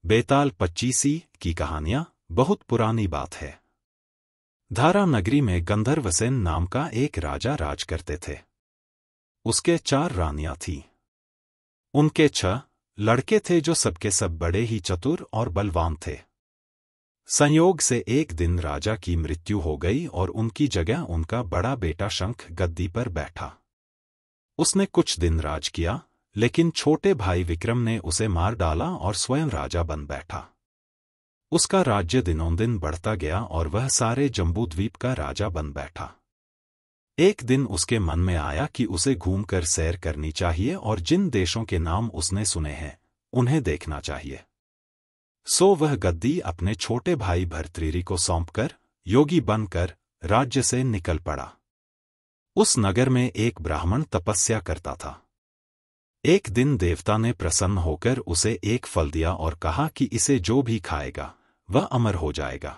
बेताल पच्चीसी की कहानियां बहुत पुरानी बात है। धारा नगरी में गंधर्वसेन नाम का एक राजा राज करते थे। उसके 4 रानियां थीं। उनके 6 लड़के थे जो सबके सब बड़े ही चतुर और बलवान थे। संयोग से एक दिन राजा की मृत्यु हो गई और उनकी जगह उनका बड़ा बेटा शंख गद्दी पर बैठा। उसने कुछ दिन राज किया, लेकिन छोटे भाई विक्रम ने उसे मार डाला और स्वयं राजा बन बैठा। उसका राज्य दिनों दिन बढ़ता गया और वह सारे जम्बूद्वीप का राजा बन बैठा। एक दिन उसके मन में आया कि उसे घूमकर सैर करनी चाहिए और जिन देशों के नाम उसने सुने हैं उन्हें देखना चाहिए। सो वह गद्दी अपने छोटे भाई भर्तृहरि को सौंपकर योगी बनकर राज्य से निकल पड़ा। उस नगर में एक ब्राह्मण तपस्या करता था। एक दिन देवता ने प्रसन्न होकर उसे एक फल दिया और कहा कि इसे जो भी खाएगा वह अमर हो जाएगा।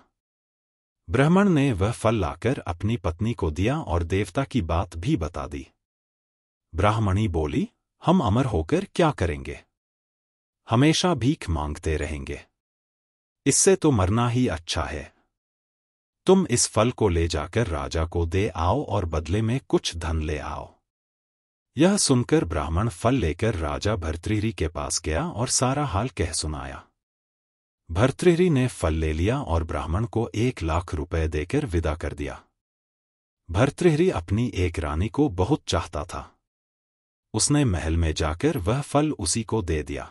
ब्राह्मण ने वह फल लाकर अपनी पत्नी को दिया और देवता की बात भी बता दी। ब्राह्मणी बोली, हम अमर होकर क्या करेंगे? हमेशा भीख मांगते रहेंगे। इससे तो मरना ही अच्छा है। तुम इस फल को ले जाकर राजा को दे आओ और बदले में कुछ धन ले आओ। यह सुनकर ब्राह्मण फल लेकर राजा भर्तृहरि के पास गया और सारा हाल कह सुनाया। भर्तृहरि ने फल ले लिया और ब्राह्मण को 1 लाख रुपए देकर विदा कर दिया। भर्तृहरि अपनी एक रानी को बहुत चाहता था। उसने महल में जाकर वह फल उसी को दे दिया।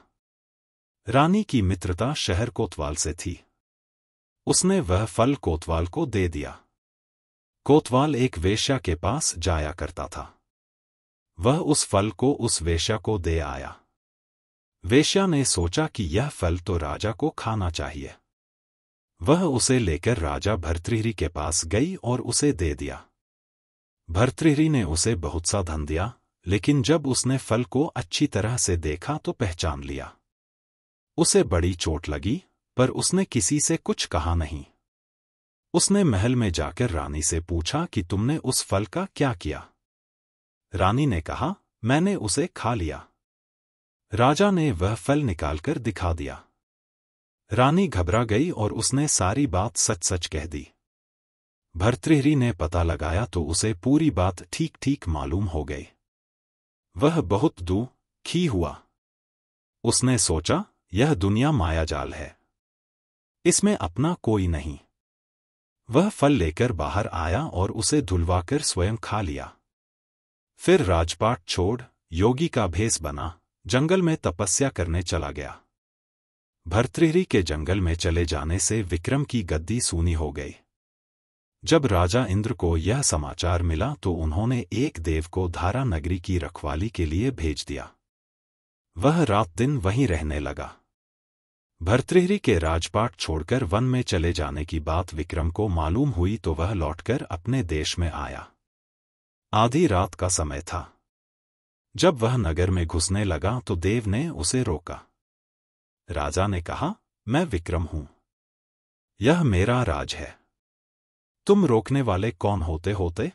रानी की मित्रता शहर कोतवाल से थी। उसने वह फल कोतवाल को दे दिया। कोतवाल एक वेश्या के पास जाया करता था। वह उस फल को उस वेश्या को दे आया। वेश्या ने सोचा कि यह फल तो राजा को खाना चाहिए। वह उसे लेकर राजा भर्तृहरि के पास गई और उसे दे दिया। भर्तृहरि ने उसे बहुत सा धन दिया, लेकिन जब उसने फल को अच्छी तरह से देखा तो पहचान लिया। उसे बड़ी चोट लगी, पर उसने किसी से कुछ कहा नहीं। उसने महल में जाकर रानी से पूछा कि तुमने उस फल का क्या किया? रानी ने कहा, मैंने उसे खा लिया। राजा ने वह फल निकालकर दिखा दिया। रानी घबरा गई और उसने सारी बात सच सच कह दी। भर्तृहरि ने पता लगाया तो उसे पूरी बात ठीक ठीक मालूम हो गई। वह बहुत दुखी हुआ। उसने सोचा, यह दुनिया मायाजाल है, इसमें अपना कोई नहीं। वह फल लेकर बाहर आया और उसे धुलवाकर स्वयं खा लिया। फिर राजपाट छोड़ योगी का भेष बना जंगल में तपस्या करने चला गया। भर्तृहरि के जंगल में चले जाने से विक्रम की गद्दी सूनी हो गई। जब राजा इंद्र को यह समाचार मिला तो उन्होंने एक देव को धारा नगरी की रखवाली के लिए भेज दिया। वह रात दिन वहीं रहने लगा। भर्तृहरि के राजपाट छोड़कर वन में चले जाने की बात विक्रम को मालूम हुई तो वह लौटकर अपने देश में आया। आधी रात का समय था। जब वह नगर में घुसने लगा तो देव ने उसे रोका। राजा ने कहा, मैं विक्रम हूं। यह मेरा राज है। तुम रोकने वाले कौन होते?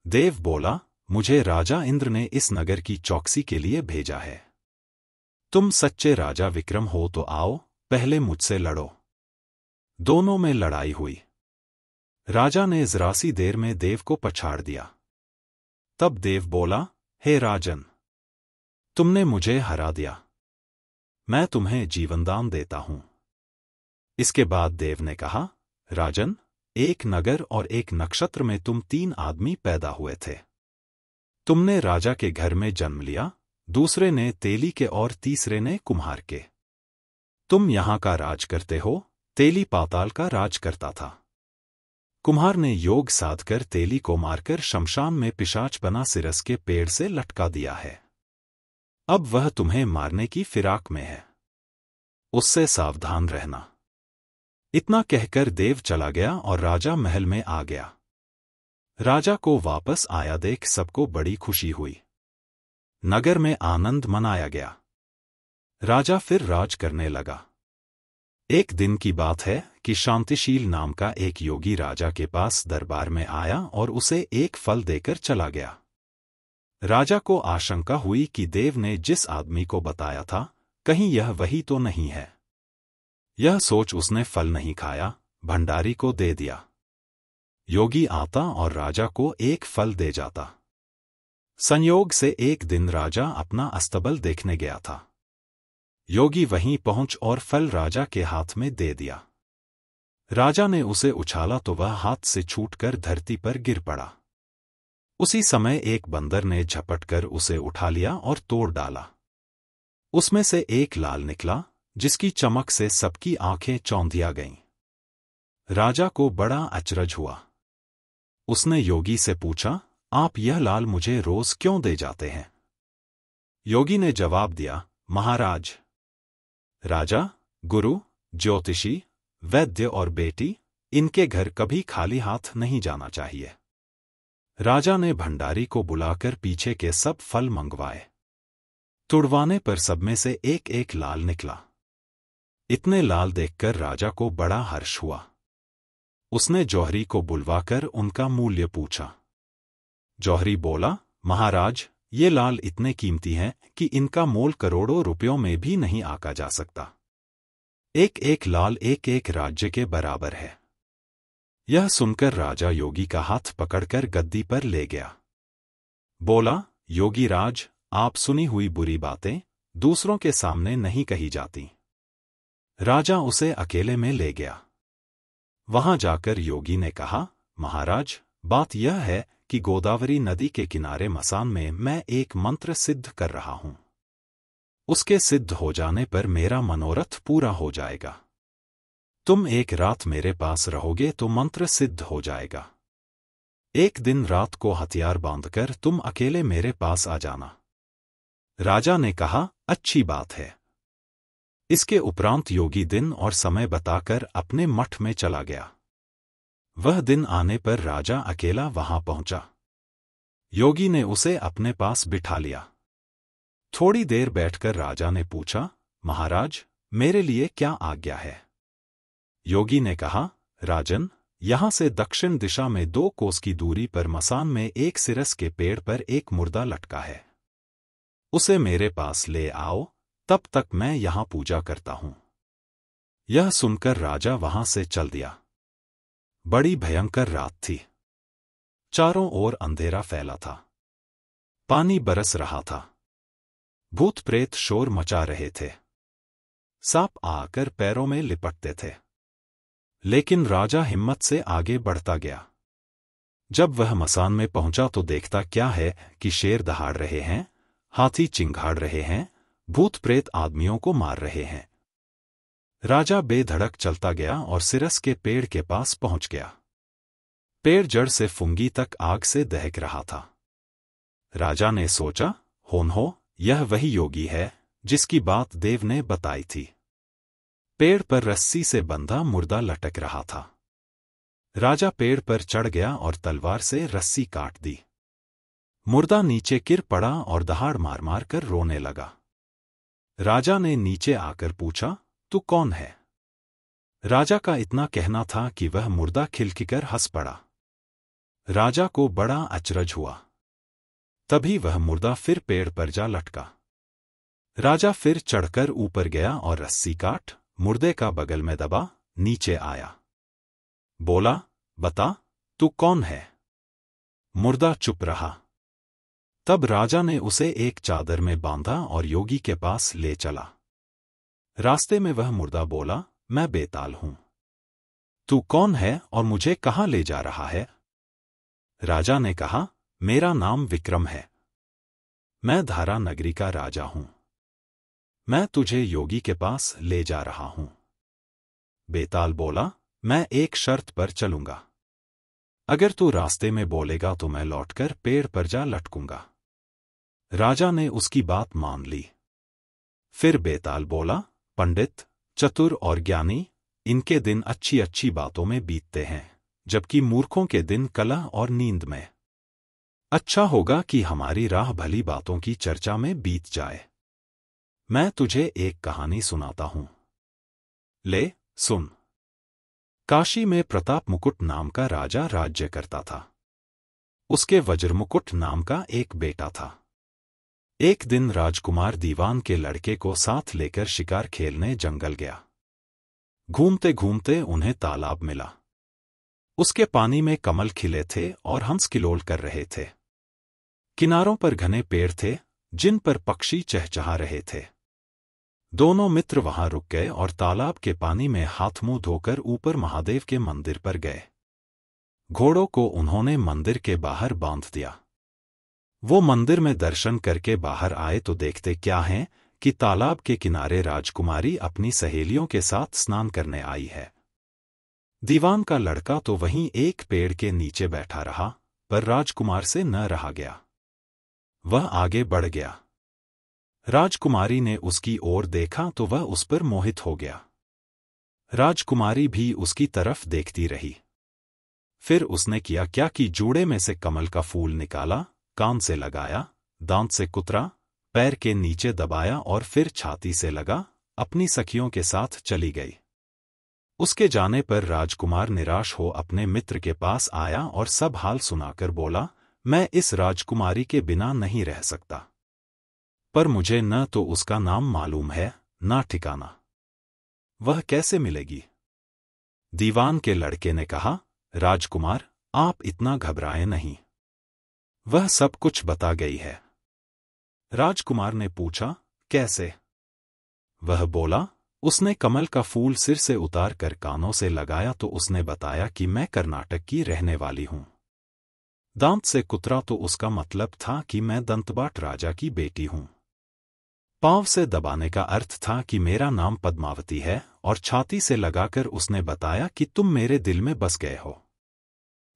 देव बोला, मुझे राजा इंद्र ने इस नगर की चौकसी के लिए भेजा है। तुम सच्चे राजा विक्रम हो तो आओ, पहले मुझसे लड़ो। दोनों में लड़ाई हुई। राजा ने जरा सी देर में देव को पछाड़ दिया। तब देव बोला, हे राजन, तुमने मुझे हरा दिया। मैं तुम्हें जीवनदान देता हूं। इसके बाद देव ने कहा, राजन, एक नगर और एक नक्षत्र में तुम 3 आदमी पैदा हुए थे। तुमने राजा के घर में जन्म लिया, दूसरे ने तेली के और तीसरे ने कुम्हार के। तुम यहां का राज करते हो, तेली पाताल का राज करता था। कुम्हार ने योग साधकर तेली को मारकर शमशान में पिशाच बना सिरस के पेड़ से लटका दिया है। अब वह तुम्हें मारने की फिराक में है। उससे सावधान रहना। इतना कहकर देव चला गया और राजा महल में आ गया। राजा को वापस आया देख सबको बड़ी खुशी हुई। नगर में आनंद मनाया गया। राजा फिर राज करने लगा। एक दिन की बात है कि शांतिशील नाम का एक योगी राजा के पास दरबार में आया और उसे एक फल देकर चला गया। राजा को आशंका हुई कि देव ने जिस आदमी को बताया था, कहीं यह वही तो नहीं है। यह सोच उसने फल नहीं खाया, भंडारी को दे दिया। योगी आता और राजा को एक फल दे जाता। संयोग से एक दिन राजा अपना अस्तबल देखने गया था। योगी वहीं पहुंच और फल राजा के हाथ में दे दिया। राजा ने उसे उछाला तो वह हाथ से छूटकर धरती पर गिर पड़ा। उसी समय एक बंदर ने झपटकर उसे उठा लिया और तोड़ डाला। उसमें से एक लाल निकला, जिसकी चमक से सबकी आंखें चौंधिया गईं। राजा को बड़ा अचरज हुआ। उसने योगी से पूछा, आप यह लाल मुझे रोज क्यों दे जाते हैं? योगी ने जवाब दिया, महाराज, राजा, गुरु, ज्योतिषी, वैद्य और बेटी, इनके घर कभी खाली हाथ नहीं जाना चाहिए। राजा ने भंडारी को बुलाकर पीछे के सब फल मंगवाए। तुड़वाने पर सब में से एक एक लाल निकला। इतने लाल देखकर राजा को बड़ा हर्ष हुआ। उसने जौहरी को बुलवाकर उनका मूल्य पूछा। जौहरी बोला, महाराज, ये लाल इतने कीमती हैं कि इनका मोल करोड़ों रुपयों में भी नहीं आका जा सकता। एक एक लाल एक एक राज्य के बराबर है। यह सुनकर राजा योगी का हाथ पकड़कर गद्दी पर ले गया। बोला, योगी राज, आप सुनी हुई बुरी बातें दूसरों के सामने नहीं कही जाती। राजा उसे अकेले में ले गया। वहां जाकर योगी ने कहा, महाराज, बात यह है कि गोदावरी नदी के किनारे मसान में मैं एक मंत्र सिद्ध कर रहा हूं। उसके सिद्ध हो जाने पर मेरा मनोरथ पूरा हो जाएगा। तुम एक रात मेरे पास रहोगे तो मंत्र सिद्ध हो जाएगा। एक दिन रात को हथियार बांधकर तुम अकेले मेरे पास आ जाना। राजा ने कहा, अच्छी बात है। इसके उपरांत योगी दिन और समय बताकर अपने मठ में चला गया। वह दिन आने पर राजा अकेला वहां पहुंचा। योगी ने उसे अपने पास बिठा लिया। थोड़ी देर बैठकर राजा ने पूछा, महाराज, मेरे लिए क्या आज्ञा है? योगी ने कहा, राजन, यहां से दक्षिण दिशा में 2 कोस की दूरी पर मसान में एक सिरस के पेड़ पर एक मुर्दा लटका है। उसे मेरे पास ले आओ, तब तक मैं यहां पूजा करता हूं। यह सुनकर राजा वहां से चल दिया। बड़ी भयंकर रात थी। चारों ओर अंधेरा फैला था। पानी बरस रहा था। भूत प्रेत शोर मचा रहे थे। सांप आकर पैरों में लिपटते थे। लेकिन राजा हिम्मत से आगे बढ़ता गया। जब वह मसान में पहुंचा तो देखता क्या है कि शेर दहाड़ रहे हैं, हाथी चिंघाड़ रहे हैं, भूत प्रेत आदमियों को मार रहे हैं। राजा बेधड़क चलता गया और सिरस के पेड़ के पास पहुंच गया। पेड़ जड़ से फुंगी तक आग से दहक रहा था। राजा ने सोचा, होन्हो, यह वही योगी है जिसकी बात देव ने बताई थी। पेड़ पर रस्सी से बंधा मुर्दा लटक रहा था। राजा पेड़ पर चढ़ गया और तलवार से रस्सी काट दी। मुर्दा नीचे गिर पड़ा और दहाड़ मार मार कर रोने लगा। राजा ने नीचे आकर पूछा, तू कौन है? राजा का इतना कहना था कि वह मुर्दा खिलखिकर हंस पड़ा। राजा को बड़ा अचरज हुआ। तभी वह मुर्दा फिर पेड़ पर जा लटका। राजा फिर चढ़कर ऊपर गया और रस्सी काट मुर्दे का बगल में दबा नीचे आया। बोला, बता, तू कौन है? मुर्दा चुप रहा। तब राजा ने उसे एक चादर में बांधा और योगी के पास ले चला। रास्ते में वह मुर्दा बोला, मैं बेताल हूं। तू कौन है और मुझे कहां ले जा रहा है? राजा ने कहा, मेरा नाम विक्रम है। मैं धारा नगरी का राजा हूं। मैं तुझे योगी के पास ले जा रहा हूं। बेताल बोला, मैं एक शर्त पर चलूंगा। अगर तू रास्ते में बोलेगा तो मैं लौटकर पेड़ पर जा लटकूंगा। राजा ने उसकी बात मान ली। फिर बेताल बोला, पंडित, चतुर और ज्ञानी, इनके दिन अच्छी अच्छी बातों में बीतते हैं, जबकि मूर्खों के दिन कलह और नींद में। अच्छा होगा कि हमारी राह भली बातों की चर्चा में बीत जाए। मैं तुझे एक कहानी सुनाता हूं। ले, सुन। काशी में प्रताप मुकुट नाम का राजा राज्य करता था। उसके वज्रमुकुट नाम का एक बेटा था। एक दिन राजकुमार दीवान के लड़के को साथ लेकर शिकार खेलने जंगल गया। घूमते घूमते उन्हें तालाब मिला। उसके पानी में कमल खिले थे और हंस किलोल कर रहे थे। किनारों पर घने पेड़ थे जिन पर पक्षी चहचहा रहे थे। दोनों मित्र वहां रुक गए और तालाब के पानी में हाथ मुंह धोकर ऊपर महादेव के मंदिर पर गए। घोड़ों को उन्होंने मंदिर के बाहर बांध दिया। वो मंदिर में दर्शन करके बाहर आए तो देखते क्या हैं कि तालाब के किनारे राजकुमारी अपनी सहेलियों के साथ स्नान करने आई है। दीवान का लड़का तो वहीं एक पेड़ के नीचे बैठा रहा, पर राजकुमार से न रहा गया। वह आगे बढ़ गया। राजकुमारी ने उसकी ओर देखा तो वह उस पर मोहित हो गया। राजकुमारी भी उसकी तरफ देखती रही। फिर उसने किया क्या कि जूड़े में से कमल का फूल निकाला, कान से लगाया, दांत से कुतरा, पैर के नीचे दबाया और फिर छाती से लगा, अपनी सखियों के साथ चली गई। उसके जाने पर राजकुमार निराश हो अपने मित्र के पास आया और सब हाल सुनाकर बोला, मैं इस राजकुमारी के बिना नहीं रह सकता। पर मुझे न तो उसका नाम मालूम है, ना ठिकाना। वह कैसे मिलेगी? दीवान के लड़के ने कहा, राजकुमार, आप इतना घबराएं नहीं। वह सब कुछ बता गई है। राजकुमार ने पूछा, कैसे? वह बोला, उसने कमल का फूल सिर से उतार कर कानों से लगाया तो उसने बताया कि मैं कर्नाटक की रहने वाली हूं। दांत से कुतरा तो उसका मतलब था कि मैं दंतबाट राजा की बेटी हूं। पांव से दबाने का अर्थ था कि मेरा नाम पद्मावती है, और छाती से लगाकर उसने बताया कि तुम मेरे दिल में बस गए हो।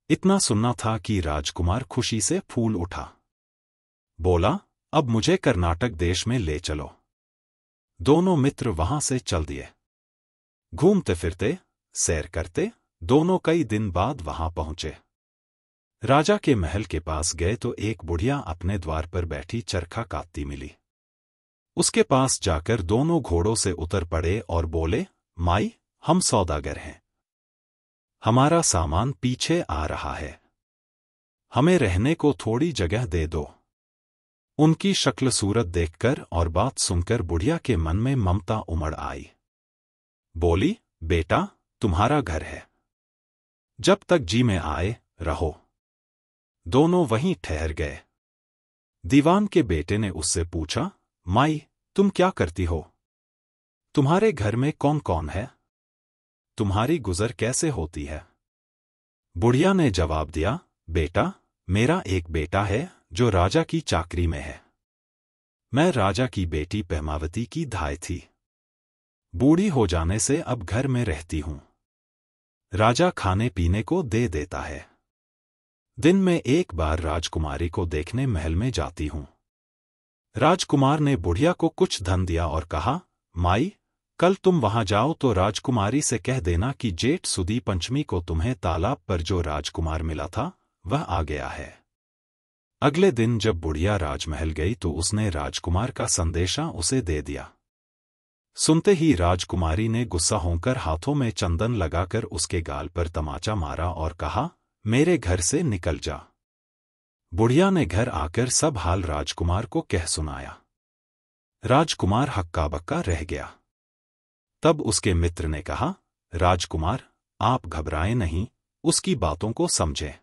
इतना सुनना था कि राजकुमार खुशी से फूल उठा। बोला, अब मुझे कर्नाटक देश में ले चलो। दोनों मित्र वहां से चल दिए। घूमते फिरते, सैर करते, दोनों कई दिन बाद वहां पहुंचे। राजा के महल के पास गए तो एक बुढ़िया अपने द्वार पर बैठी चरखा काटती मिली। उसके पास जाकर दोनों घोड़ों से उतर पड़े और बोले, माई, हम सौदागर हैं। हमारा सामान पीछे आ रहा है। हमें रहने को थोड़ी जगह दे दो। उनकी शक्ल सूरत देखकर और बात सुनकर बुढ़िया के मन में ममता उमड़ आई। बोली, बेटा, तुम्हारा घर है। जब तक जी में आए, रहो। दोनों वहीं ठहर गए। दीवान के बेटे ने उससे पूछा, माई, तुम क्या करती हो? तुम्हारे घर में कौन कौन है? तुम्हारी गुजर कैसे होती है? बुढ़िया ने जवाब दिया, बेटा, मेरा एक बेटा है जो राजा की चाकरी में है। मैं राजा की बेटी पद्मावती की धाय थी। बूढ़ी हो जाने से अब घर में रहती हूं। राजा खाने पीने को दे देता है। दिन में एक बार राजकुमारी को देखने महल में जाती हूं। राजकुमार ने बुढ़िया को कुछ धन दिया और कहा, माई, कल तुम वहां जाओ तो राजकुमारी से कह देना कि जेठ सुदी पंचमी को तुम्हें तालाब पर जो राजकुमार मिला था, वह आ गया है। अगले दिन जब बुढ़िया राजमहल गई तो उसने राजकुमार का संदेशा उसे दे दिया। सुनते ही राजकुमारी ने गुस्सा होकर हाथों में चंदन लगाकर उसके गाल पर तमाचा मारा और कहा, मेरे घर से निकल जा। बुढ़िया ने घर आकर सब हाल राजकुमार को कह सुनाया। राजकुमार हक्का बक्का रह गया। तब उसके मित्र ने कहा, राजकुमार, आप घबराएं नहीं, उसकी बातों को समझें।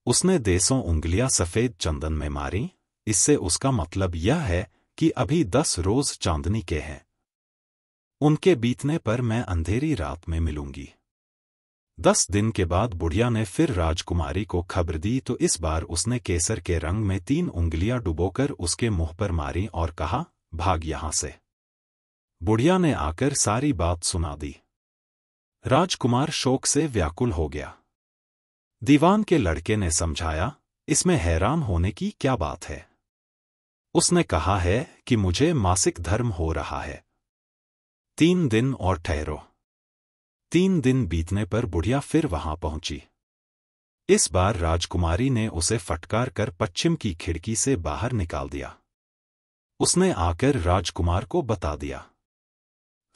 उसने देसों उंगलियां सफेद चंदन में मारी, इससे उसका मतलब यह है कि अभी 10 रोज चांदनी के हैं। उनके बीतने पर मैं अंधेरी रात में मिलूंगी। 10 दिन के बाद बुढ़िया ने फिर राजकुमारी को खबर दी तो इस बार उसने केसर के रंग में 3 उंगलियां डुबोकर उसके मुंह पर मारी और कहा, भाग यहां से। बुढ़िया ने आकर सारी बात सुना दी। राजकुमार शोक से व्याकुल हो गया। दीवान के लड़के ने समझाया, इसमें हैरान होने की क्या बात है? उसने कहा है कि मुझे मासिक धर्म हो रहा है। 3 दिन और ठहरो। 3 दिन बीतने पर बुढ़िया फिर वहां पहुंची। इस बार राजकुमारी ने उसे फटकार कर पश्चिम की खिड़की से बाहर निकाल दिया। उसने आकर राजकुमार को बता दिया।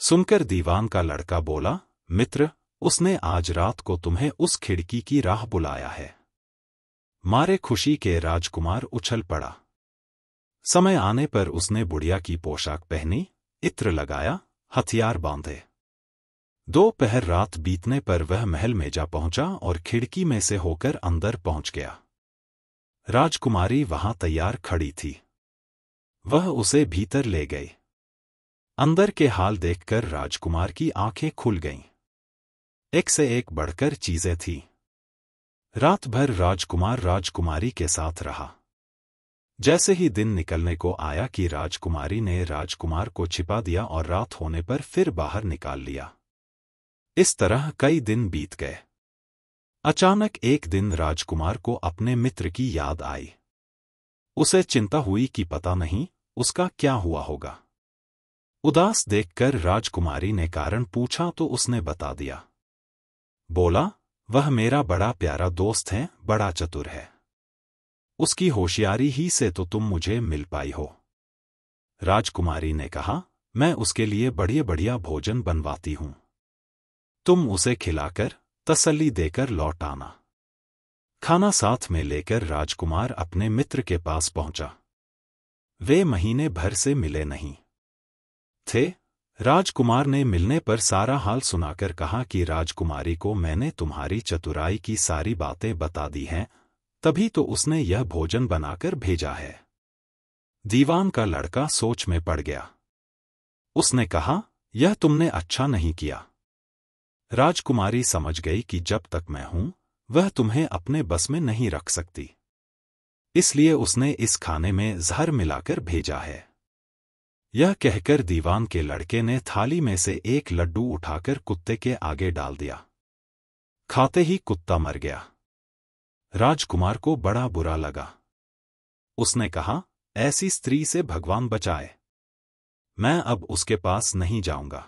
सुनकर दीवान का लड़का बोला, मित्र, उसने आज रात को तुम्हें उस खिड़की की राह बुलाया है। मारे खुशी के राजकुमार उछल पड़ा। समय आने पर उसने बुढ़िया की पोशाक पहनी, इत्र लगाया, हथियार बांधे। दोपहर रात बीतने पर वह महल में जा पहुंचा और खिड़की में से होकर अंदर पहुंच गया। राजकुमारी वहां तैयार खड़ी थी। वह उसे भीतर ले गई। अंदर के हाल देखकर राजकुमार की आंखें खुल गईं। एक से एक बढ़कर चीजें थीं। रात भर राजकुमार राजकुमारी के साथ रहा। जैसे ही दिन निकलने को आया कि राजकुमारी ने राजकुमार को छिपा दिया और रात होने पर फिर बाहर निकाल लिया। इस तरह कई दिन बीत गए। अचानक एक दिन राजकुमार को अपने मित्र की याद आई। उसे चिंता हुई कि पता नहीं उसका क्या हुआ होगा। उदास देखकर राजकुमारी ने कारण पूछा तो उसने बता दिया। बोला, वह मेरा बड़ा प्यारा दोस्त है, बड़ा चतुर है। उसकी होशियारी ही से तो तुम मुझे मिल पाई हो। राजकुमारी ने कहा, मैं उसके लिए बढ़िया बढ़िया भोजन बनवाती हूं। तुम उसे खिलाकर तसल्ली देकर लौट आना। खाना साथ में लेकर राजकुमार अपने मित्र के पास पहुंचा। वे महीने भर से मिले नहीं थे। राजकुमार ने मिलने पर सारा हाल सुनाकर कहा कि राजकुमारी को मैंने तुम्हारी चतुराई की सारी बातें बता दी हैं, तभी तो उसने यह भोजन बनाकर भेजा है। दीवान का लड़का सोच में पड़ गया। उसने कहा, यह तुमने अच्छा नहीं किया। राजकुमारी समझ गई कि जब तक मैं हूं वह तुम्हें अपने बस में नहीं रख सकती, इसलिए उसने इस खाने में जहर मिलाकर भेजा है। यह कहकर दीवान के लड़के ने थाली में से एक लड्डू उठाकर कुत्ते के आगे डाल दिया। खाते ही कुत्ता मर गया। राजकुमार को बड़ा बुरा लगा। उसने कहा, ऐसी स्त्री से भगवान बचाए, मैं अब उसके पास नहीं जाऊंगा।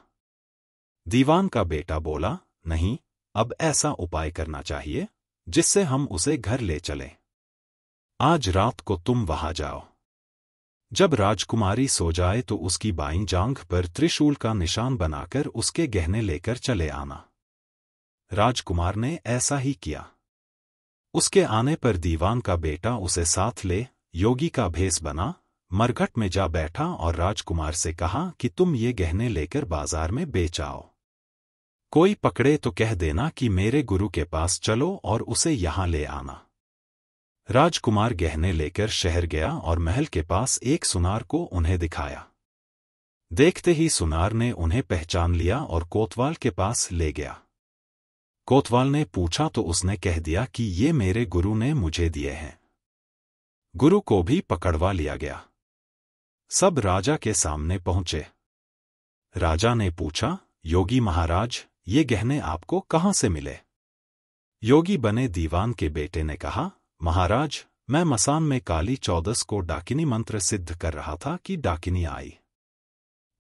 दीवान का बेटा बोला, नहीं, अब ऐसा उपाय करना चाहिए जिससे हम उसे घर ले चलें। आज रात को तुम वहां जाओ। जब राजकुमारी सो जाए तो उसकी बाईं जांघ पर त्रिशूल का निशान बनाकर उसके गहने लेकर चले आना। राजकुमार ने ऐसा ही किया। उसके आने पर दीवान का बेटा उसे साथ ले योगी का भेष बना, मरघट में जा बैठा और राजकुमार से कहा कि तुम ये गहने लेकर बाजार में बेच आओ। कोई पकड़े तो कह देना कि मेरे गुरु के पास चलो और उसे यहां ले आना। राजकुमार गहने लेकर शहर गया और महल के पास एक सुनार को उन्हें दिखाया। देखते ही सुनार ने उन्हें पहचान लिया और कोतवाल के पास ले गया। कोतवाल ने पूछा तो उसने कह दिया कि ये मेरे गुरु ने मुझे दिए हैं। गुरु को भी पकड़वा लिया गया। सब राजा के सामने पहुंचे। राजा ने पूछा, योगी महाराज, ये गहने आपको कहां से मिले? योगी बने दीवान के बेटे ने कहा, महाराज, मैं मसान में काली चौदस को डाकिनी मंत्र सिद्ध कर रहा था कि डाकिनी आई।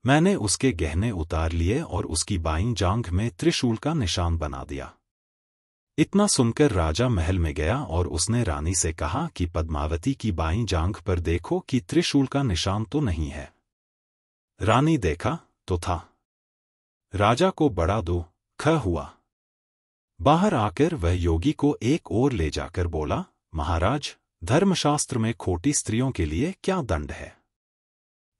मैंने उसके गहने उतार लिए और उसकी बाईं जांघ में त्रिशूल का निशान बना दिया। इतना सुनकर राजा महल में गया और उसने रानी से कहा कि पद्मावती की बाईं जांघ पर देखो कि त्रिशूल का निशान तो नहीं है। रानी देखा तो था। राजा को बड़ा दुख हुआ। बाहर आकर वह योगी को एक ओर ले जाकर बोला, महाराज, धर्मशास्त्र में खोटी स्त्रियों के लिए क्या दंड है?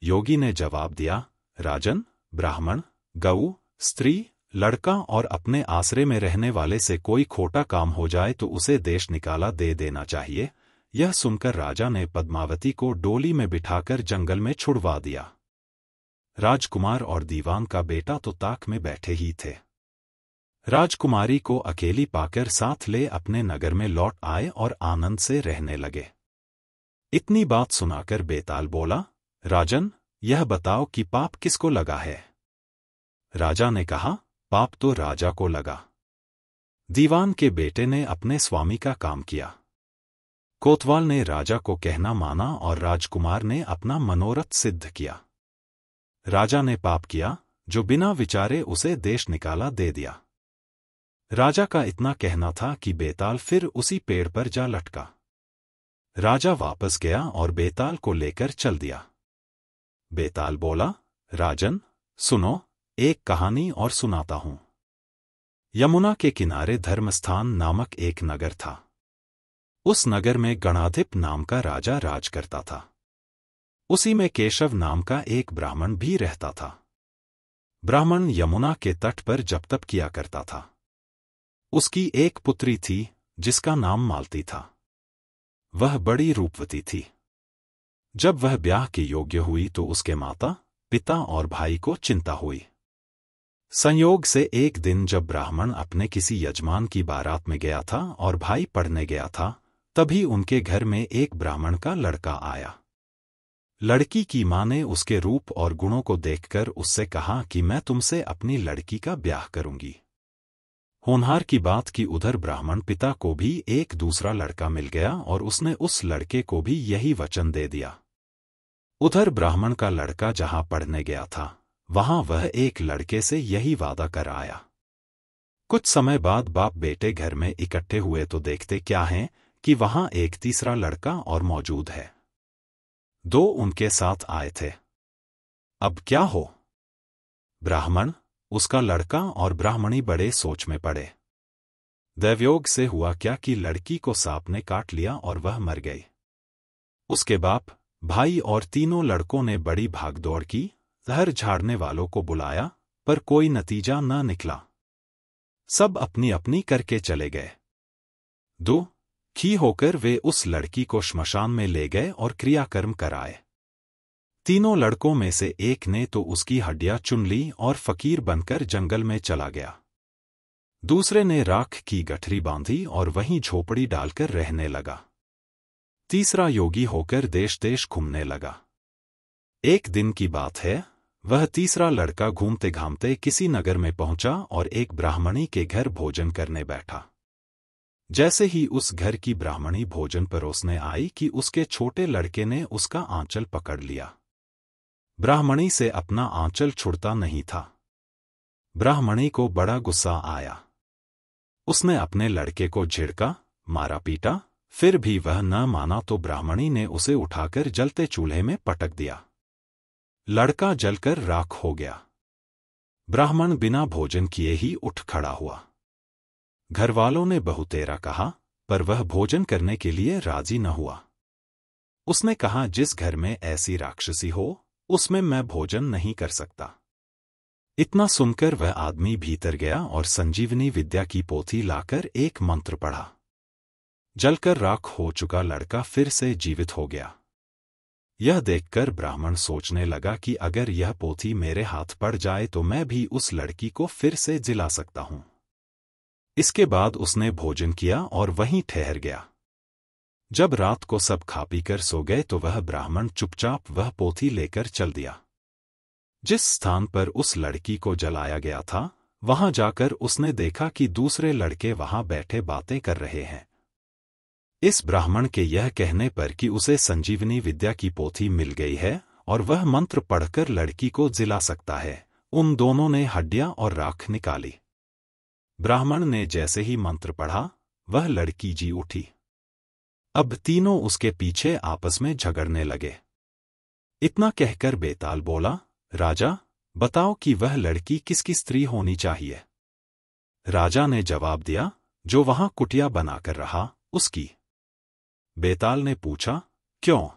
योगी ने जवाब दिया, राजन, ब्राह्मण, गऊ, स्त्री, लड़का और अपने आसरे में रहने वाले से कोई खोटा काम हो जाए तो उसे देश निकाला दे देना चाहिए। यह सुनकर राजा ने पद्मावती को डोली में बिठाकर जंगल में छुड़वा दिया। राजकुमार और दीवान का बेटा तो ताक में बैठे ही थे। राजकुमारी को अकेली पाकर साथ ले अपने नगर में लौट आए और आनंद से रहने लगे। इतनी बात सुनाकर बेताल बोला, राजन, यह बताओ कि पाप किसको लगा है? राजा ने कहा, पाप तो राजा को लगा। दीवान के बेटे ने अपने स्वामी का काम किया। कोतवाल ने राजा को कहना माना और राजकुमार ने अपना मनोरथ सिद्ध किया। राजा ने पाप किया, जो बिना विचारे उसे देश निकाला दे दिया। राजा का इतना कहना था कि बेताल फिर उसी पेड़ पर जा लटका। राजा वापस गया और बेताल को लेकर चल दिया। बेताल बोला, राजन, सुनो, एक कहानी और सुनाता हूं। यमुना के किनारे धर्मस्थान नामक एक नगर था। उस नगर में गणाधिप नाम का राजा राज करता था। उसी में केशव नाम का एक ब्राह्मण भी रहता था। ब्राह्मण यमुना के तट पर जप तप किया करता था। उसकी एक पुत्री थी जिसका नाम मालती था। वह बड़ी रूपवती थी। जब वह ब्याह के योग्य हुई तो उसके माता पिता और भाई को चिंता हुई। संयोग से एक दिन जब ब्राह्मण अपने किसी यजमान की बारात में गया था और भाई पढ़ने गया था, तभी उनके घर में एक ब्राह्मण का लड़का आया। लड़की की मां ने उसके रूप और गुणों को देखकर उससे कहा कि मैं तुमसे अपनी लड़की का ब्याह करूंगी। होनहार की बात कि उधर ब्राह्मण पिता को भी एक दूसरा लड़का मिल गया और उसने उस लड़के को भी यही वचन दे दिया। उधर ब्राह्मण का लड़का जहां पढ़ने गया था, वहां वह एक लड़के से यही वादा कर आया। कुछ समय बाद बाप बेटे घर में इकट्ठे हुए तो देखते क्या है कि वहां एक तीसरा लड़का और मौजूद है। दो उनके साथ आए थे। अब क्या हो? ब्राह्मण, उसका लड़का और ब्राह्मणी बड़े सोच में पड़े। दैवयोग से हुआ क्या कि लड़की को सांप ने काट लिया और वह मर गई। उसके बाप, भाई और तीनों लड़कों ने बड़ी भागदौड़ की, जहर झाड़ने वालों को बुलाया, पर कोई नतीजा न निकला। सब अपनी अपनी करके चले गए। दुखी होकर वे उस लड़की को श्मशान में ले गए और क्रियाकर्म कराए। तीनों लड़कों में से एक ने तो उसकी हड्डियां चुन ली और फकीर बनकर जंगल में चला गया। दूसरे ने राख की गठरी बांधी और वहीं झोपड़ी डालकर रहने लगा। तीसरा योगी होकर देश देश घूमने लगा। एक दिन की बात है, वह तीसरा लड़का घूमते घामते किसी नगर में पहुंचा और एक ब्राह्मणी के घर भोजन करने बैठा। जैसे ही उस घर की ब्राह्मणी भोजन परोसने आई कि उसके छोटे लड़के ने उसका आंचल पकड़ लिया। ब्राह्मणी से अपना आंचल छुड़ता नहीं था। ब्राह्मणी को बड़ा गुस्सा आया। उसने अपने लड़के को झिड़का, मारा पीटा, फिर भी वह न माना तो ब्राह्मणी ने उसे उठाकर जलते चूल्हे में पटक दिया। लड़का जलकर राख हो गया। ब्राह्मण बिना भोजन किए ही उठ खड़ा हुआ। घरवालों ने बहुतेरा कहा, पर वह भोजन करने के लिए राजी न हुआ। उसने कहा, जिस घर में ऐसी राक्षसी हो, उसमें मैं भोजन नहीं कर सकता। इतना सुनकर वह आदमी भीतर गया और संजीवनी विद्या की पोथी लाकर एक मंत्र पढ़ा। जलकर राख हो चुका लड़का फिर से जीवित हो गया। यह देखकर ब्राह्मण सोचने लगा कि अगर यह पोथी मेरे हाथ पड़ जाए तो मैं भी उस लड़की को फिर से जिला सकता हूं। इसके बाद उसने भोजन किया और वहीं ठहर गया। जब रात को सब खा पीकर सो गए तो वह ब्राह्मण चुपचाप वह पोथी लेकर चल दिया। जिस स्थान पर उस लड़की को जलाया गया था, वहां जाकर उसने देखा कि दूसरे लड़के वहां बैठे बातें कर रहे हैं। इस ब्राह्मण के यह कहने पर कि उसे संजीवनी विद्या की पोथी मिल गई है और वह मंत्र पढ़कर लड़की को जिला सकता है, उन दोनों ने हड्डियां और राख निकाली। ब्राह्मण ने जैसे ही मंत्र पढ़ा, वह लड़की जी उठी। अब तीनों उसके पीछे आपस में झगड़ने लगे। इतना कहकर बेताल बोला, राजा, बताओ कि वह लड़की किसकी स्त्री होनी चाहिए। राजा ने जवाब दिया, जो वहां कुटिया बनाकर रहा, उसकी। बेताल ने पूछा, क्यों?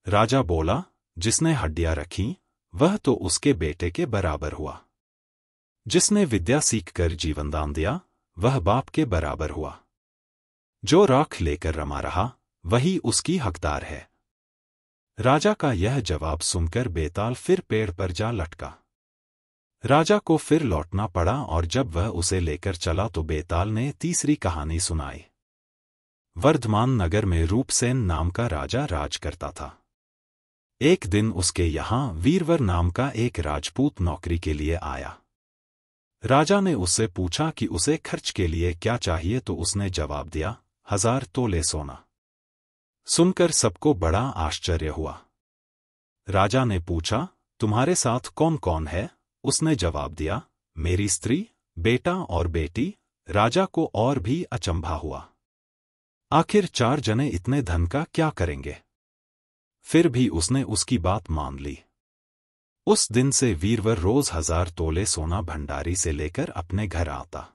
राजा बोला, जिसने हड्डियां रखीं, वह तो उसके बेटे के बराबर हुआ। जिसने विद्या सीखकर जीवनदान दिया, वह बाप के बराबर हुआ। जो राख लेकर रमा रहा, वही उसकी हकदार है। राजा का यह जवाब सुनकर बेताल फिर पेड़ पर जा लटका। राजा को फिर लौटना पड़ा और जब वह उसे लेकर चला तो बेताल ने तीसरी कहानी सुनाई। वर्धमान नगर में रूपसेन नाम का राजा राज करता था। एक दिन उसके यहां वीरवर नाम का एक राजपूत नौकरी के लिए आया। राजा ने उससे पूछा कि उसे खर्च के लिए क्या चाहिए तो उसने जवाब दिया, 1000 तोले सोना। सुनकर सबको बड़ा आश्चर्य हुआ। राजा ने पूछा, तुम्हारे साथ कौन कौन है? उसने जवाब दिया, मेरी स्त्री, बेटा और बेटी। राजा को और भी अचंभा हुआ। आखिर 4 जने इतने धन का क्या करेंगे? फिर भी उसने उसकी बात मान ली। उस दिन से वीरवर रोज 1000 तोले सोना भंडारी से लेकर अपने घर आता।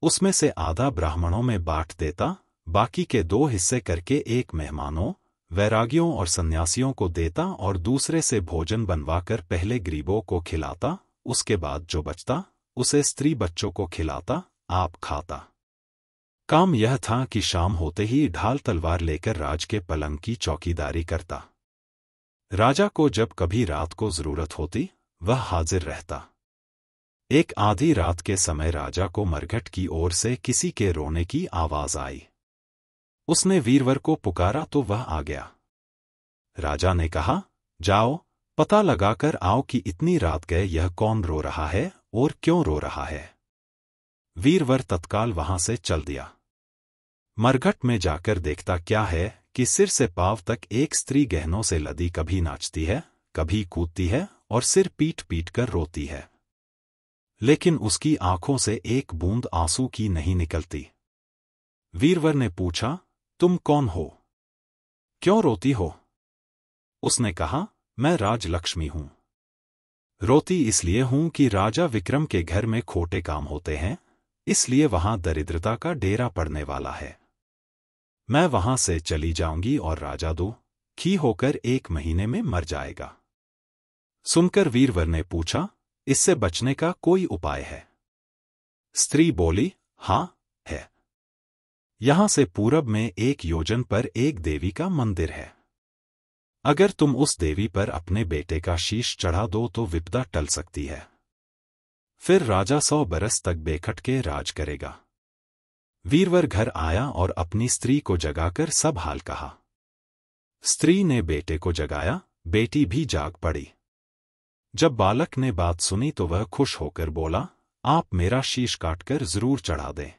उसमें से आधा ब्राह्मणों में बांट देता, बाकी के 2 हिस्से करके एक मेहमानों, वैरागियों और सन्यासियों को देता और दूसरे से भोजन बनवाकर पहले गरीबों को खिलाता उसके बाद जो बचता उसे स्त्री बच्चों को खिलाता, आप खाता। काम यह था कि शाम होते ही ढाल तलवार लेकर राज के पलंग की चौकीदारी करता। राजा को जब कभी रात को जरूरत होती वह हाजिर रहता। एक आधी रात के समय राजा को मरघट की ओर से किसी के रोने की आवाज आई। उसने वीरवर को पुकारा तो वह आ गया। राजा ने कहा, जाओ पता लगाकर आओ कि इतनी रात गए यह कौन रो रहा है और क्यों रो रहा है। वीरवर तत्काल वहां से चल दिया। मरघट में जाकर देखता क्या है कि सिर से पांव तक एक स्त्री गहनों से लदी कभी नाचती है, कभी कूदती है और सिर पीट पीट कर रोती है, लेकिन उसकी आंखों से एक बूंद आंसू की नहीं निकलती। वीरवर ने पूछा, तुम कौन हो, क्यों रोती हो? उसने कहा, मैं राजलक्ष्मी हूं। रोती इसलिए हूं कि राजा विक्रम के घर में खोटे काम होते हैं, इसलिए वहां दरिद्रता का डेरा पड़ने वाला है। मैं वहां से चली जाऊंगी और राजा दुखी होकर 1 महीने में मर जाएगा। सुनकर वीरवर ने पूछा, इससे बचने का कोई उपाय है? स्त्री बोली, हां है। यहां से पूरब में 1 योजन पर एक देवी का मंदिर है। अगर तुम उस देवी पर अपने बेटे का शीश चढ़ा दो तो विपदा टल सकती है। फिर राजा 100 बरस तक बेखटके राज करेगा। वीरवर घर आया और अपनी स्त्री को जगाकर सब हाल कहा। स्त्री ने बेटे को जगाया, बेटी भी जाग पड़ी। जब बालक ने बात सुनी तो वह खुश होकर बोला, आप मेरा शीश काटकर जरूर चढ़ा दें।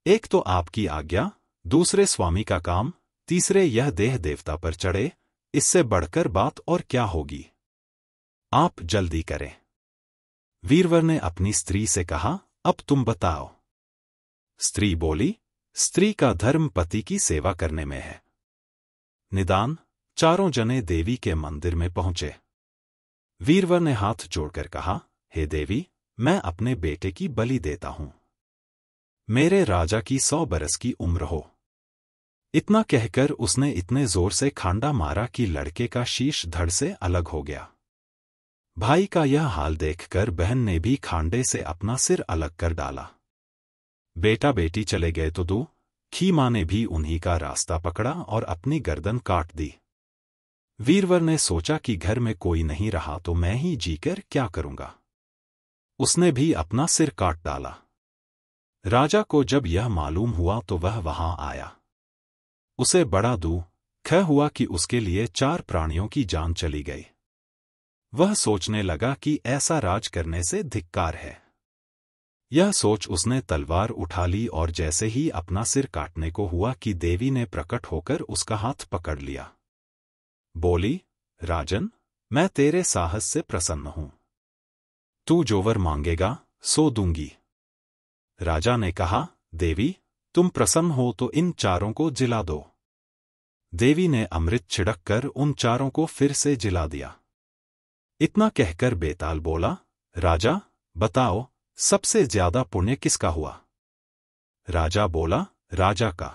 एक तो आपकी आज्ञा, दूसरे स्वामी का काम, तीसरे यह देह देवता पर चढ़े, इससे बढ़कर बात और क्या होगी? आप जल्दी करें। वीरवर ने अपनी स्त्री से कहा, अब तुम बताओ। स्त्री बोली, स्त्री का धर्म पति की सेवा करने में है। निदान 4 जने देवी के मंदिर में पहुंचे। वीरवर ने हाथ जोड़कर कहा, हे देवी, मैं अपने बेटे की बलि देता हूं। मेरे राजा की 100 बरस की उम्र हो। इतना कहकर उसने इतने जोर से खांडा मारा कि लड़के का शीश धड़ से अलग हो गया। भाई का यह हाल देखकर बहन ने भी खांडे से अपना सिर अलग कर डाला। बेटा बेटी चले गए तो दुखी मां ने भी उन्हीं का रास्ता पकड़ा और अपनी गर्दन काट दी। वीरवर ने सोचा कि घर में कोई नहीं रहा तो मैं ही जीकर क्या करूंगा। उसने भी अपना सिर काट डाला। राजा को जब यह मालूम हुआ तो वह वहां आया। उसे बड़ा दुख हुआ कि उसके लिए 4 प्राणियों की जान चली गई। वह सोचने लगा कि ऐसा राज करने से धिक्कार है। यह सोच उसने तलवार उठा ली और जैसे ही अपना सिर काटने को हुआ कि देवी ने प्रकट होकर उसका हाथ पकड़ लिया। बोली, राजन, मैं तेरे साहस से प्रसन्न हूं। तू जो वर मांगेगा सो दूंगी। राजा ने कहा, देवी, तुम प्रसन्न हो तो इन 4 को जिला दो। देवी ने अमृत छिड़क कर उन 4 को फिर से जिला दिया। इतना कहकर बेताल बोला, राजा, बताओ सबसे ज्यादा पुण्य किसका हुआ? राजा बोला, राजा का।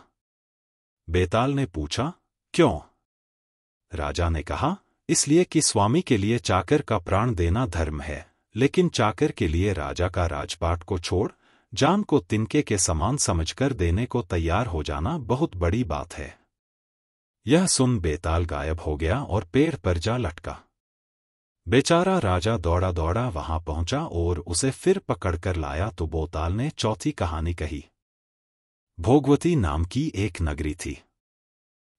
बेताल ने पूछा, क्यों? राजा ने कहा, इसलिए कि स्वामी के लिए चाकर का प्राण देना धर्म है, लेकिन चाकर के लिए राजा का राजपाट को छोड़ जान को तिनके के समान समझकर देने को तैयार हो जाना बहुत बड़ी बात है। यह सुन बेताल गायब हो गया और पेड़ पर जा लटका। बेचारा राजा दौड़ा दौड़ा वहां पहुंचा और उसे फिर पकड़कर लाया तो बेताल ने चौथी कहानी कही। भोगवती नाम की एक नगरी थी।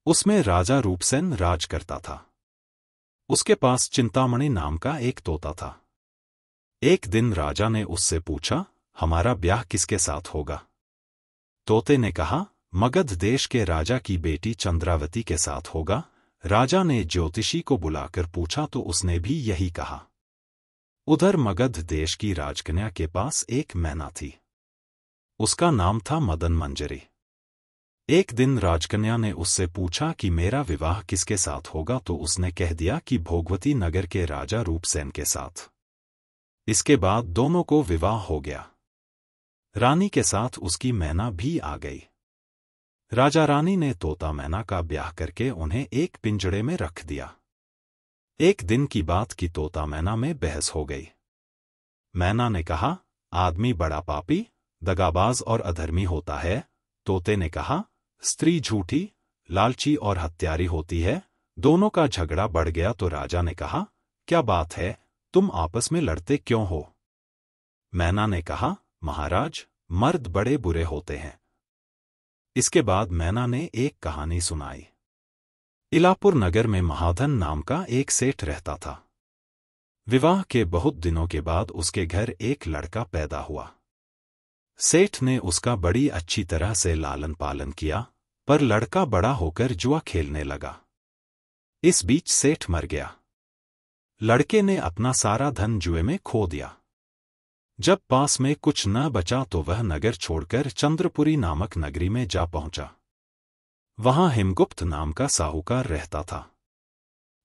उसमें राजा रूपसेन राज करता था। उसके पास चिंतामणि नाम का एक तोता था। एक दिन राजा ने उससे पूछा, हमारा ब्याह किसके साथ होगा? तोते ने कहा, मगध देश के राजा की बेटी चंद्रावती के साथ होगा। राजा ने ज्योतिषी को बुलाकर पूछा तो उसने भी यही कहा। उधर मगध देश की राजकन्या के पास एक मैना थी। उसका नाम था मदन मंजरी। एक दिन राजकन्या ने उससे पूछा कि मेरा विवाह किसके साथ होगा तो उसने कह दिया कि भोगवती नगर के राजा रूपसेन के साथ। इसके बाद दोनों को विवाह हो गया। रानी के साथ उसकी मैना भी आ गई। राजा रानी ने तोता मैना का ब्याह करके उन्हें एक पिंजड़े में रख दिया। एक दिन की बात की तोता मैना में बहस हो गई। मैना ने कहा, आदमी बड़ा पापी, दगाबाज और अधर्मी होता है। तोते ने कहा, स्त्री झूठी, लालची और हत्यारी होती है। दोनों का झगड़ा बढ़ गया तो राजा ने कहा, क्या बात है, तुम आपस में लड़ते क्यों हो? मैना ने कहा, महाराज, मर्द बड़े बुरे होते हैं। इसके बाद मैना ने एक कहानी सुनाई। इलापुर नगर में महाधन नाम का एक सेठ रहता था। विवाह के बहुत दिनों के बाद उसके घर एक लड़का पैदा हुआ। सेठ ने उसका बड़ी अच्छी तरह से लालन पालन किया, पर लड़का बड़ा होकर जुआ खेलने लगा। इस बीच सेठ मर गया। लड़के ने अपना सारा धन जुए में खो दिया। जब पास में कुछ न बचा तो वह नगर छोड़कर चंद्रपुरी नामक नगरी में जा पहुंचा। वहां हिमगुप्त नाम का साहूकार रहता था।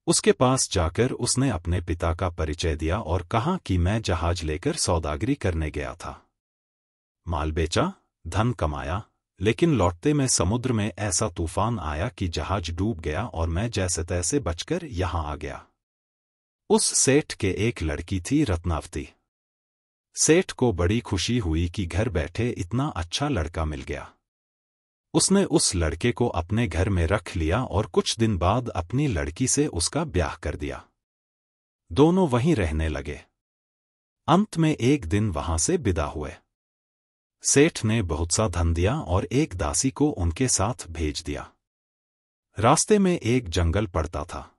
उसके पास जाकर उसने अपने पिता का परिचय दिया और कहा कि मैं जहाज लेकर सौदागरी करने गया था। माल बेचा, धन कमाया, लेकिन लौटते में समुद्र में ऐसा तूफान आया कि जहाज डूब गया और मैं जैसे तैसे बचकर यहां आ गया। उस सेठ के एक लड़की थी, रत्नावती। सेठ को बड़ी खुशी हुई कि घर बैठे इतना अच्छा लड़का मिल गया। उसने उस लड़के को अपने घर में रख लिया और कुछ दिन बाद अपनी लड़की से उसका ब्याह कर दिया। दोनों वहीं रहने लगे। अंत में एक दिन वहां से विदा हुए। सेठ ने बहुत सा धन दिया और एक दासी को उनके साथ भेज दिया। रास्ते में एक जंगल पड़ता था।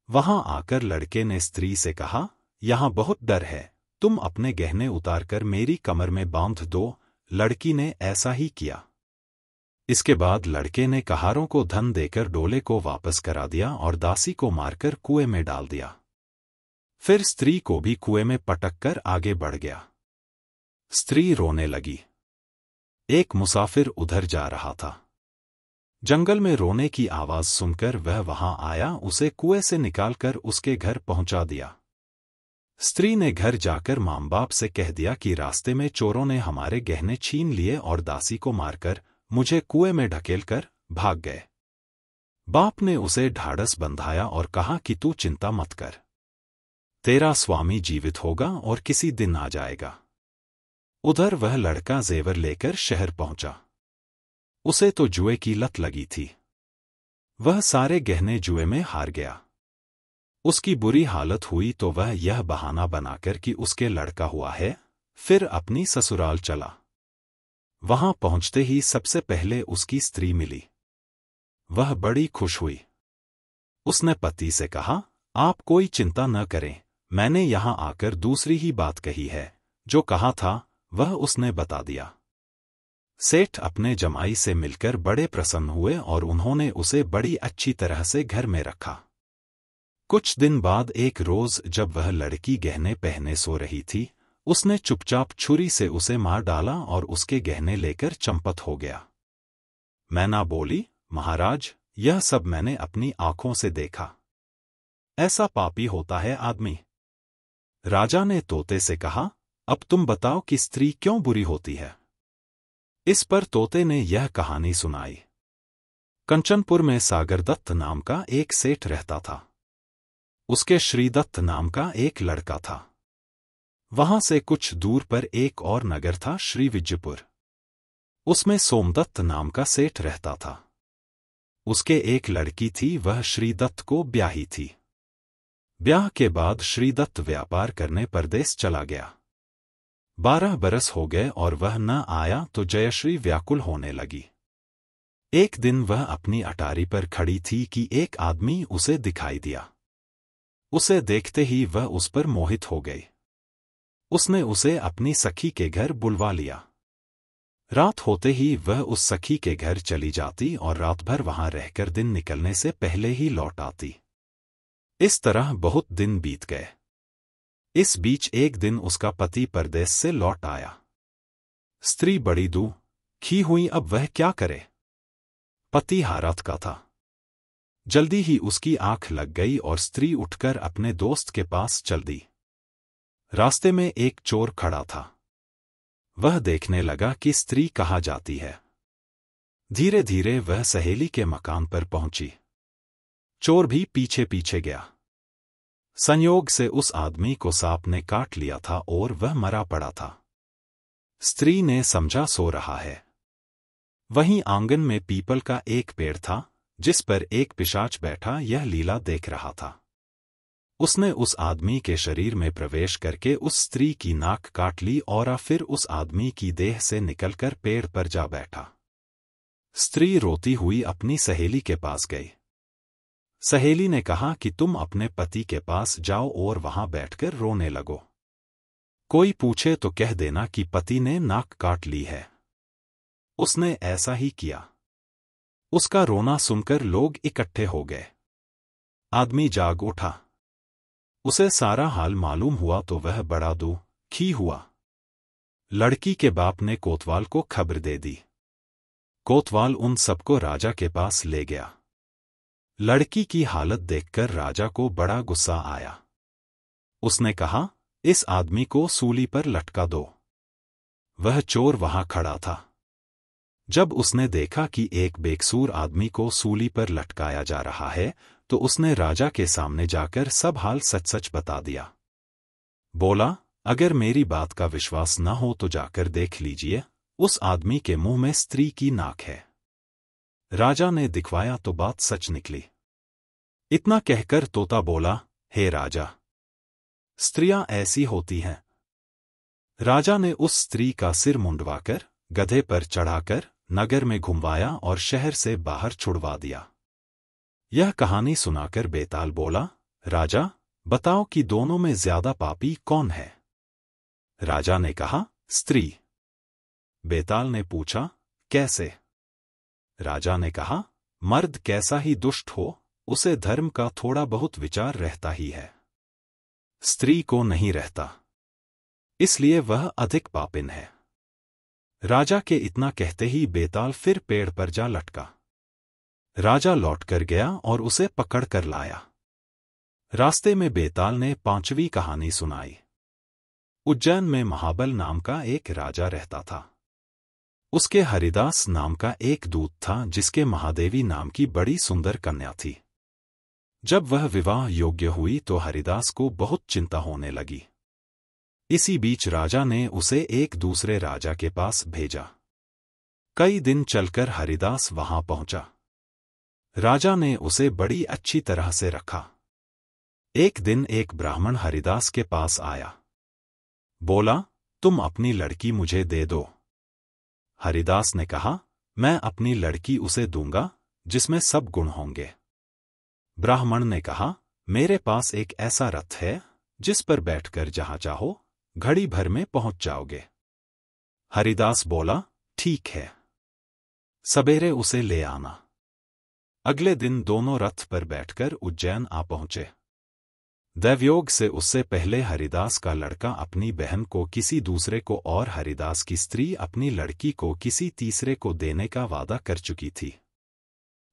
वहां आकर लड़के ने स्त्री से कहा, यहां बहुत डर है, तुम अपने गहने उतारकर मेरी कमर में बांध दो। लड़की ने ऐसा ही किया। इसके बाद लड़के ने कहारों को धन देकर डोले को वापस करा दिया और दासी को मारकर कुएं में डाल दिया। फिर स्त्री को भी कुएं में पटककर आगे बढ़ गया। स्त्री रोने लगी। एक मुसाफिर उधर जा रहा था। जंगल में रोने की आवाज सुनकर वह वहां आया, उसे कुएं से निकालकर उसके घर पहुंचा दिया। स्त्री ने घर जाकर मां बाप से कह दिया कि रास्ते में चोरों ने हमारे गहने छीन लिए और दासी को मारकर मुझे कुएं में ढकेलकर भाग गए। बाप ने उसे ढाढ़स बंधाया और कहा कि तू चिंता मत कर, तेरा स्वामी जीवित होगा और किसी दिन आ जाएगा। उधर वह लड़का जेवर लेकर शहर पहुंचा। उसे तो जुए की लत लगी थी। वह सारे गहने जुए में हार गया। उसकी बुरी हालत हुई तो वह यह बहाना बनाकर कि उसके लड़का हुआ है, फिर अपनी ससुराल चला। वहां पहुंचते ही सबसे पहले उसकी स्त्री मिली। वह बड़ी खुश हुई। उसने पति से कहा, आप कोई चिंता न करें, मैंने यहां आकर दूसरी ही बात कही है, जो कहा था वह उसने बता दिया। सेठ अपने जमाई से मिलकर बड़े प्रसन्न हुए और उन्होंने उसे बड़ी अच्छी तरह से घर में रखा। कुछ दिन बाद एक रोज जब वह लड़की गहने पहने सो रही थी, उसने चुपचाप छुरी से उसे मार डाला और उसके गहने लेकर चंपत हो गया। मैना बोली, महाराज, यह सब मैंने अपनी आंखों से देखा। ऐसा पापी होता है आदमी। राजा ने तोते से कहा, अब तुम बताओ कि स्त्री क्यों बुरी होती है। इस पर तोते ने यह कहानी सुनाई। कंचनपुर में सागरदत्त नाम का एक सेठ रहता था। उसके श्रीदत्त नाम का एक लड़का था। वहां से कुछ दूर पर एक और नगर था, श्रीविजयपुर। उसमें सोमदत्त नाम का सेठ रहता था। उसके एक लड़की थी, वह श्रीदत्त को ब्याही थी। ब्याह के बाद श्रीदत्त व्यापार करने परदेस चला गया। 12 बरस हो गए और वह न आया तो जयश्री व्याकुल होने लगी। एक दिन वह अपनी अटारी पर खड़ी थी कि एक आदमी उसे दिखाई दिया। उसे देखते ही वह उस पर मोहित हो गई। उसने उसे अपनी सखी के घर बुलवा लिया। रात होते ही वह उस सखी के घर चली जाती और रात भर वहां रहकर दिन निकलने से पहले ही लौट आती। इस तरह बहुत दिन बीत गए। इस बीच एक दिन उसका पति परदेस से लौट आया। स्त्री बड़ी दुखी हुई, अब वह क्या करे। पति हारात का था। जल्दी ही उसकी आंख लग गई और स्त्री उठकर अपने दोस्त के पास चल दी। रास्ते में एक चोर खड़ा था। वह देखने लगा कि स्त्री कहाँ जाती है। धीरे धीरे वह सहेली के मकान पर पहुंची। चोर भी पीछे पीछे गया। संयोग से उस आदमी को सांप ने काट लिया था और वह मरा पड़ा था। स्त्री ने समझा सो रहा है। वहीं आंगन में पीपल का एक पेड़ था जिस पर एक पिशाच बैठा यह लीला देख रहा था। उसने उस आदमी के शरीर में प्रवेश करके उस स्त्री की नाक काट ली और फिर उस आदमी की देह से निकलकर पेड़ पर जा बैठा। स्त्री रोती हुई अपनी सहेली के पास गई। सहेली ने कहा कि तुम अपने पति के पास जाओ और वहां बैठकर रोने लगो। कोई पूछे तो कह देना कि पति ने नाक काट ली है। उसने ऐसा ही किया। उसका रोना सुनकर लोग इकट्ठे हो गए। आदमी जाग उठा। उसे सारा हाल मालूम हुआ तो वह बड़ा दुखी हुआ। लड़की के बाप ने कोतवाल को खबर दे दी। कोतवाल उन सबको राजा के पास ले गया। लड़की की हालत देखकर राजा को बड़ा गुस्सा आया। उसने कहा, इस आदमी को सूली पर लटका दो। वह चोर वहां खड़ा था। जब उसने देखा कि एक बेकसूर आदमी को सूली पर लटकाया जा रहा है तो उसने राजा के सामने जाकर सब हाल सच सच बता दिया। बोला, अगर मेरी बात का विश्वास न हो तो जाकर देख लीजिए, उस आदमी के मुंह में स्त्री की नाक है। राजा ने दिखवाया तो बात सच निकली। इतना कहकर तोता बोला, हे राजा, स्त्रियां ऐसी होती हैं। राजा ने उस स्त्री का सिर मुंडवाकर गधे पर चढ़ाकर नगर में घुमवाया और शहर से बाहर छुड़वा दिया। यह कहानी सुनाकर बेताल बोला, राजा, बताओ कि दोनों में ज्यादा पापी कौन है? राजा ने कहा, स्त्री। बेताल ने पूछा, कैसे? राजा ने कहा, मर्द कैसा ही दुष्ट हो, उसे धर्म का थोड़ा बहुत विचार रहता ही है। स्त्री को नहीं रहता, इसलिए वह अधिक पापिन है। राजा के इतना कहते ही बेताल फिर पेड़ पर जा लटका। राजा लौटकर गया और उसे पकड़ कर लाया। रास्ते में बेताल ने 5वीं कहानी सुनाई। उज्जैन में महाबल नाम का एक राजा रहता था। उसके हरिदास नाम का एक दूत था जिसके महादेवी नाम की बड़ी सुंदर कन्या थी। जब वह विवाह योग्य हुई तो हरिदास को बहुत चिंता होने लगी। इसी बीच राजा ने उसे एक दूसरे राजा के पास भेजा। कई दिन चलकर हरिदास वहां पहुंचा। राजा ने उसे बड़ी अच्छी तरह से रखा। एक दिन एक ब्राह्मण हरिदास के पास आया। बोला, तुम अपनी लड़की मुझे दे दो। हरिदास ने कहा, मैं अपनी लड़की उसे दूंगा जिसमें सब गुण होंगे। ब्राह्मण ने कहा, मेरे पास एक ऐसा रथ है जिस पर बैठकर जहां चाहो घड़ी भर में पहुंच जाओगे। हरिदास बोला, ठीक है, सवेरे उसे ले आना। अगले दिन दोनों रथ पर बैठकर उज्जैन आ पहुंचे। दैवयोग से उससे पहले हरिदास का लड़का अपनी बहन को किसी दूसरे को और हरिदास की स्त्री अपनी लड़की को किसी तीसरे को देने का वादा कर चुकी थी।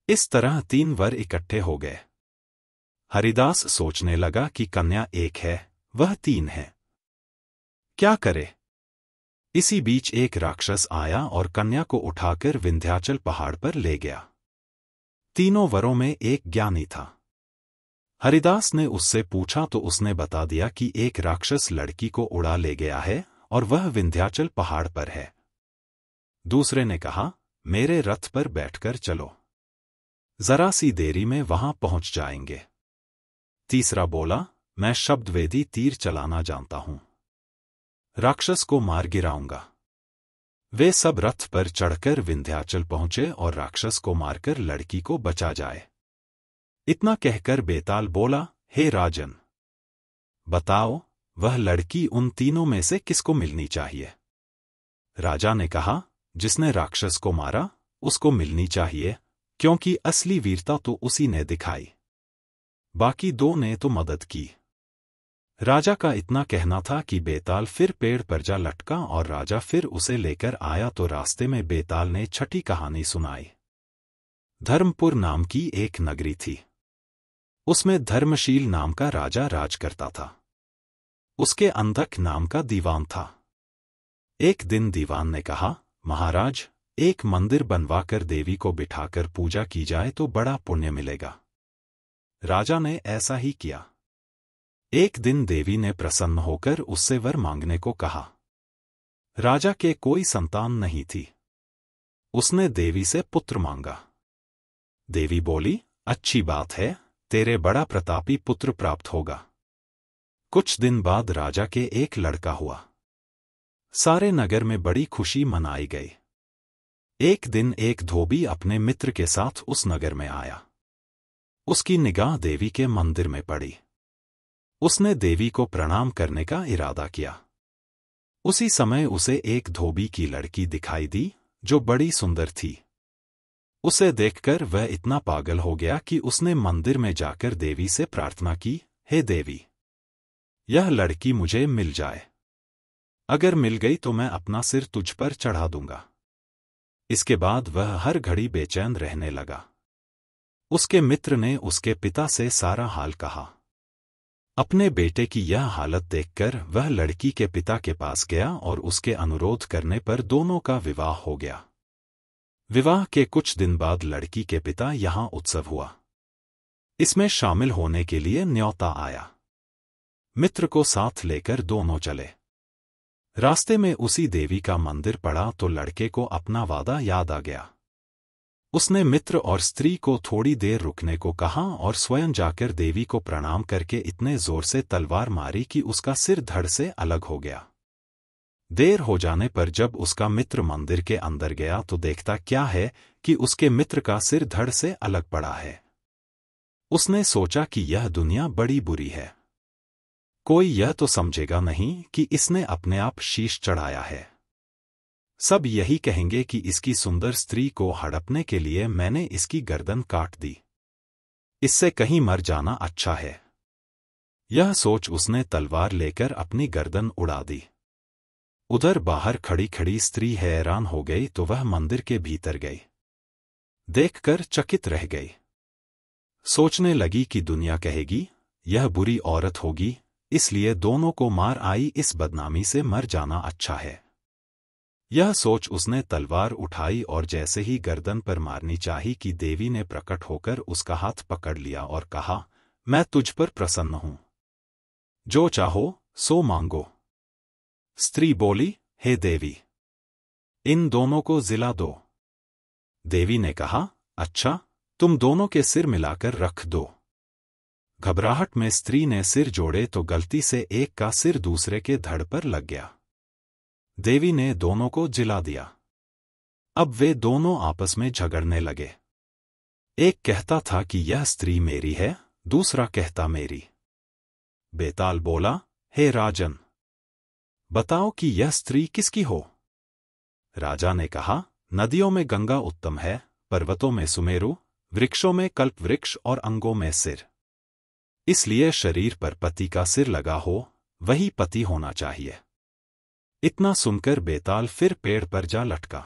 इस तरह 3 वर इकट्ठे हो गए। हरिदास सोचने लगा कि कन्या एक है, वह 3 है, क्या करे? इसी बीच एक राक्षस आया और कन्या को उठाकर विंध्याचल पहाड़ पर ले गया। तीनों वरों में एक ज्ञानी था। हरिदास ने उससे पूछा तो उसने बता दिया कि एक राक्षस लड़की को उड़ा ले गया है और वह विंध्याचल पहाड़ पर है। दूसरे ने कहा, मेरे रथ पर बैठकर चलो, जरा सी देरी में वहां पहुंच जाएंगे। तीसरा बोला, मैं शब्दवेदी तीर चलाना जानता हूं, राक्षस को मार गिराऊंगा। वे सब रथ पर चढ़कर विंध्याचल पहुंचे और राक्षस को मारकर लड़की को बचा जाए। इतना कहकर बेताल बोला, हे राजन, बताओ वह लड़की उन तीनों में से किसको मिलनी चाहिए? राजा ने कहा, जिसने राक्षस को मारा उसको मिलनी चाहिए, क्योंकि असली वीरता तो उसी ने दिखाई। बाकी 2 ने तो मदद की। राजा का इतना कहना था कि बेताल फिर पेड़ पर जा लटका और राजा फिर उसे लेकर आया तो रास्ते में बेताल ने 6ठी कहानी सुनाई। धर्मपुर नाम की एक नगरी थी। उसमें धर्मशील नाम का राजा राज करता था। उसके अंधक नाम का दीवान था। एक दिन दीवान ने कहा, महाराज, एक मंदिर बनवाकर देवी को बिठाकर पूजा की जाए तो बड़ा पुण्य मिलेगा। राजा ने ऐसा ही किया। एक दिन देवी ने प्रसन्न होकर उससे वर मांगने को कहा। राजा के कोई संतान नहीं थी। उसने देवी से पुत्र मांगा। देवी बोली, अच्छी बात है, तेरे बड़ा प्रतापी पुत्र प्राप्त होगा। कुछ दिन बाद राजा के एक लड़का हुआ। सारे नगर में बड़ी खुशी मनाई गई। एक दिन एक धोबी अपने मित्र के साथ उस नगर में आया। उसकी निगाह देवी के मंदिर में पड़ी। उसने देवी को प्रणाम करने का इरादा किया। उसी समय उसे एक धोबी की लड़की दिखाई दी जो बड़ी सुंदर थी। उसे देखकर वह इतना पागल हो गया कि उसने मंदिर में जाकर देवी से प्रार्थना की, हे देवी, यह लड़की मुझे मिल जाए। अगर मिल गई तो मैं अपना सिर तुझ पर चढ़ा दूंगा। इसके बाद वह हर घड़ी बेचैन रहने लगा। उसके मित्र ने उसके पिता से सारा हाल कहा। अपने बेटे की यह हालत देखकर वह लड़की के पिता के पास गया और उसके अनुरोध करने पर दोनों का विवाह हो गया। विवाह के कुछ दिन बाद लड़की के पिता यहाँ उत्सव हुआ। इसमें शामिल होने के लिए न्योता आया। मित्र को साथ लेकर दोनों चले। रास्ते में उसी देवी का मंदिर पड़ा तो लड़के को अपना वादा याद आ गया। उसने मित्र और स्त्री को थोड़ी देर रुकने को कहा और स्वयं जाकर देवी को प्रणाम करके इतने जोर से तलवार मारी कि उसका सिर धड़ से अलग हो गया। देर हो जाने पर जब उसका मित्र मंदिर के अंदर गया तो देखता क्या है कि उसके मित्र का सिर धड़ से अलग पड़ा है। उसने सोचा कि यह दुनिया बड़ी बुरी है। कोई यह तो समझेगा नहीं कि इसने अपने आप शीश चढ़ाया है। सब यही कहेंगे कि इसकी सुंदर स्त्री को हड़पने के लिए मैंने इसकी गर्दन काट दी। इससे कहीं मर जाना अच्छा है। यह सोच उसने तलवार लेकर अपनी गर्दन उड़ा दी। उधर बाहर खड़ी खड़ी स्त्री हैरान हो गई तो वह मंदिर के भीतर गई। देखकर चकित रह गई। सोचने लगी कि दुनिया कहेगी यह बुरी औरत होगी, इसलिए दोनों को मार आई, इस बदनामी से मर जाना अच्छा है। यह सोच उसने तलवार उठाई और जैसे ही गर्दन पर मारनी चाही कि देवी ने प्रकट होकर उसका हाथ पकड़ लिया और कहा, मैं तुझ पर प्रसन्न हूं। जो चाहो सो मांगो। स्त्री बोली, हे देवी, इन दोनों को जिला दो। देवी ने कहा, अच्छा, तुम दोनों के सिर मिलाकर रख दो। घबराहट में स्त्री ने सिर जोड़े तो गलती से एक का सिर दूसरे के धड़ पर लग गया। देवी ने दोनों को जिला दिया। अब वे दोनों आपस में झगड़ने लगे। एक कहता था कि यह स्त्री मेरी है, दूसरा कहता मेरी। बेताल बोला, हे राजन, बताओ कि यह स्त्री किसकी हो। राजा ने कहा, नदियों में गंगा उत्तम है, पर्वतों में सुमेरु, वृक्षों में कल्प वृक्ष और अंगों में सिर। इसलिए शरीर पर पति का सिर लगा हो, वही पति होना चाहिए। इतना सुनकर बेताल फिर पेड़ पर जा लटका।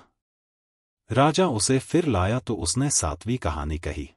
राजा उसे फिर लाया तो उसने सातवीं कहानी कही।